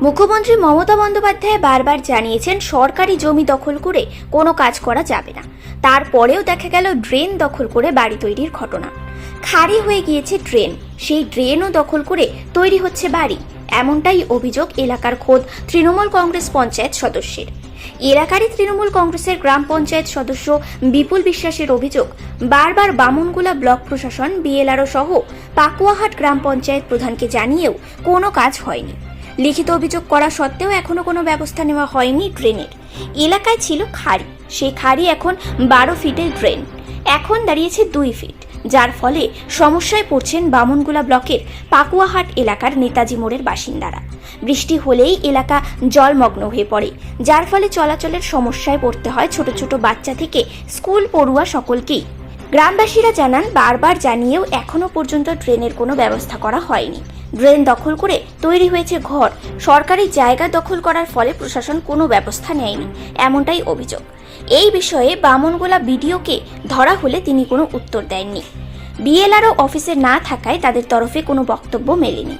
মুখ্যমন্ত্রী মমতা বন্দ্যোপাধ্যায় বারবার জানিয়েছেন সরকারি জমি দখল করে কোনো কাজ করা যাবে না। তারপরেও দেখা গেল ড্রেন দখল করে বাড়ি তৈরির ঘটনা। খালি হয়ে গিয়েছে ড্রেন, সেই ড্রেনও দখল করে তৈরি হচ্ছে বাড়ি, এমনটাই অভিযোগ এলাকার খোদ তৃণমূল কংগ্রেস পঞ্চায়েত সদস্যের। এলাকারই তৃণমূল কংগ্রেসের গ্রাম পঞ্চায়েত সদস্য বিপুল বিশ্বাসের অভিযোগ, বারবার বামনগোলা ব্লক প্রশাসন, বিএলআরও সহ পাকুয়াহাট গ্রাম পঞ্চায়েত প্রধানকে জানিয়েও কোনো কাজ হয়নি। লিখিত অভিযোগ করা সত্ত্বেও এখনো কোনো ব্যবস্থা নেওয়া হয়নি ড্রেনের। এলাকায় ছিল খাড়ি, সেই খাড়ি এখন 12 ফিটের ড্রেন, এখন দাঁড়িয়েছে 2 ফিট, যার ফলে সমস্যায় পড়ছেন বামনগোলা ব্লকের পাকুয়াহাট এলাকার নেতাজি মোড়ের বাসিন্দারা। বৃষ্টি হলেই এলাকা জলমগ্ন হয়ে পড়ে, যার ফলে চলাচলের সমস্যায় পড়তে হয় ছোট ছোট বাচ্চা থেকে স্কুল পড়ুয়া সকলকেই। গ্রামবাসীরা জানান, বারবার জানিয়েও এখনো পর্যন্ত ড্রেনের কোনো ব্যবস্থা করা হয়নি। ড্রেন দখল করে তৈরি হয়েছে ঘর, সরকারি জায়গা দখল করার ফলে প্রশাসন কোনো ব্যবস্থা নেয়নি, এমনটাই অভিযোগ। এই বিষয়ে বামনগোলা বিডিওকে ধরা হলে তিনি কোনো উত্তর দেননি। বিএলআরও অফিসে না থাকায় তাদের তরফে কোনো বক্তব্য মেলেনি।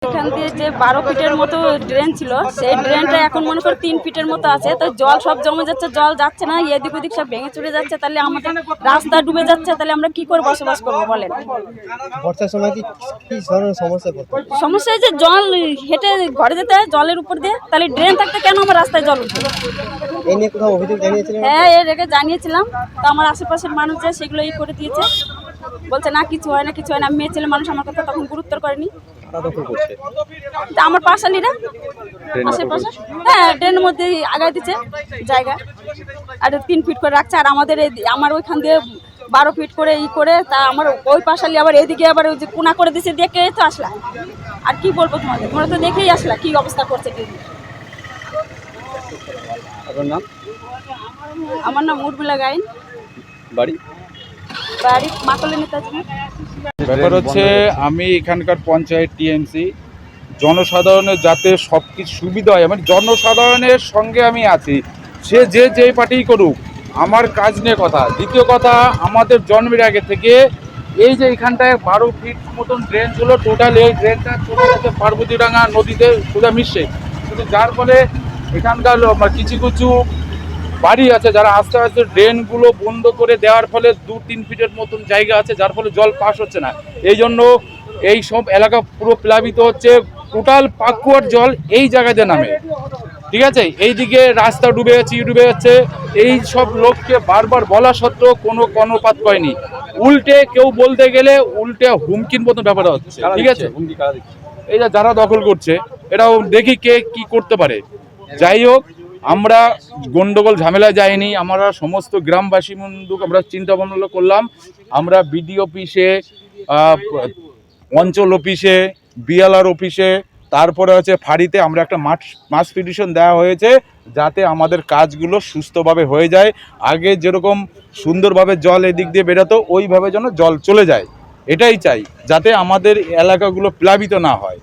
এখান দিয়ে যে 12 ফিটের মতো ড্রেন ছিল, সেই ড্রেনটা এখন মনে করো 3 ফিটের মতো আছে। তো জল সব জমে যাচ্ছে, জল যাচ্ছে না, এদিক ওদিক সব ভেঙে চুরে যাচ্ছে। তাহলে আমাদের রাস্তা ডুবে যাচ্ছে, তাহলে আমরা কি করে বসবাস করবো বলেন? বর্ষার সময় কি ধরনের সমস্যা যে জল হেঁটে ঘরে যেতে হয় জলের উপর দিয়ে, তাহলে ড্রেন থাকতে কেন আমার রাস্তায় জল উঠবে? এই নিয়ে কোথাও অভিযোগ জানিয়েছিলেন? হ্যাঁ, এর আগে জানিয়েছিলাম, তো আমার আশেপাশের মানুষ যে সেগুলো করে দিয়েছে, বলছে না কিছু হয় না, কিছু হয় না। মেয়ে ছেলে মানুষ আমার কথা তখন গুরুত্ব করেনি। আমার পাশালিরা আশেপাশে, হ্যাঁ, ড্রেনের মধ্যে আগায় দিচ্ছে জায়গা, আর 3 ফিট করে রাখছে। আর আমার ওইখান দিয়ে 12 ফিট করে করে, তা আমার ওই পাশালি আবার এদিকে আবার ওই যে কোনা করে দিচ্ছে, দেখে তো আসলা। আর কি বলবো তোমাদের, তোমরা তো দেখেই আসলা কি অবস্থা করছে। আমার নাম উর্মিলা গাইন, বাড়ি মাতলে নেতাজি। ব্যাপার হচ্ছে, আমি এখানকার পঞ্চায়েত টিএমসি, জনসাধারণের যাতে সব কিছু সুবিধা হয়, মানে জনসাধারণের সঙ্গে আমি আছি। সে যে পার্টি করুক, আমার কাজ নিয়ে কথা। দ্বিতীয় কথা, আমাদের জন্মের আগে থেকে এই যে এখানটায় 12 ফিট মতন ড্রেন ছিল, টোটাল এই ড্রেনটা চলে গেছে পার্বতীডাঙ্গা নদীতে সোজা মিশে। কিন্তু যার ফলে এখানকার কিছু বাড়ি আছে যারা আস্তে আস্তে ড্রেনগুলো বন্ধ করে দেওয়ার ফলে 2-3 ফিটের মতন জায়গা আছে, যার ফলে জল পাস হচ্ছে না। এই জন্য এই সব এলাকা পুরো প্লাবিত হচ্ছে। টোটাল পাকুয়ার জল এই জায়গাতে নামে, ঠিক আছে? এইদিকে রাস্তা ডুবে যাচ্ছে। এই সব লোককে বারবার বলা সত্ত্বেও কোনো কর্ণপাত করেনি। উল্টে কেউ বলতে গেলে উল্টে হুমকির মতন ব্যাপার হচ্ছে, ঠিক আছে? এই যারা দখল করছে, এটাও দেখি কে কি করতে পারে। যাই হোক, আমরা গন্ডগোল ঝামেলা যাইনি। আমরা সমস্ত গ্রামবাসী বন্ধু আমরা চিন্তা ভাবনা করলাম, আমরা বিডিও অফিসে, অঞ্চল অফিসে, বিএলআর অফিসে, তারপরে হচ্ছে ফাঁড়িতে আমরা একটা মাস পিটিশন দেওয়া হয়েছে, যাতে আমাদের কাজগুলো সুস্থভাবে হয়ে যায়। আগে যেরকম সুন্দরভাবে জল এদিক দিয়ে বেরোতো, ওইভাবে যেন জল চলে যায়, এটাই চাই, যাতে আমাদের এলাকাগুলো প্লাবিত না হয়।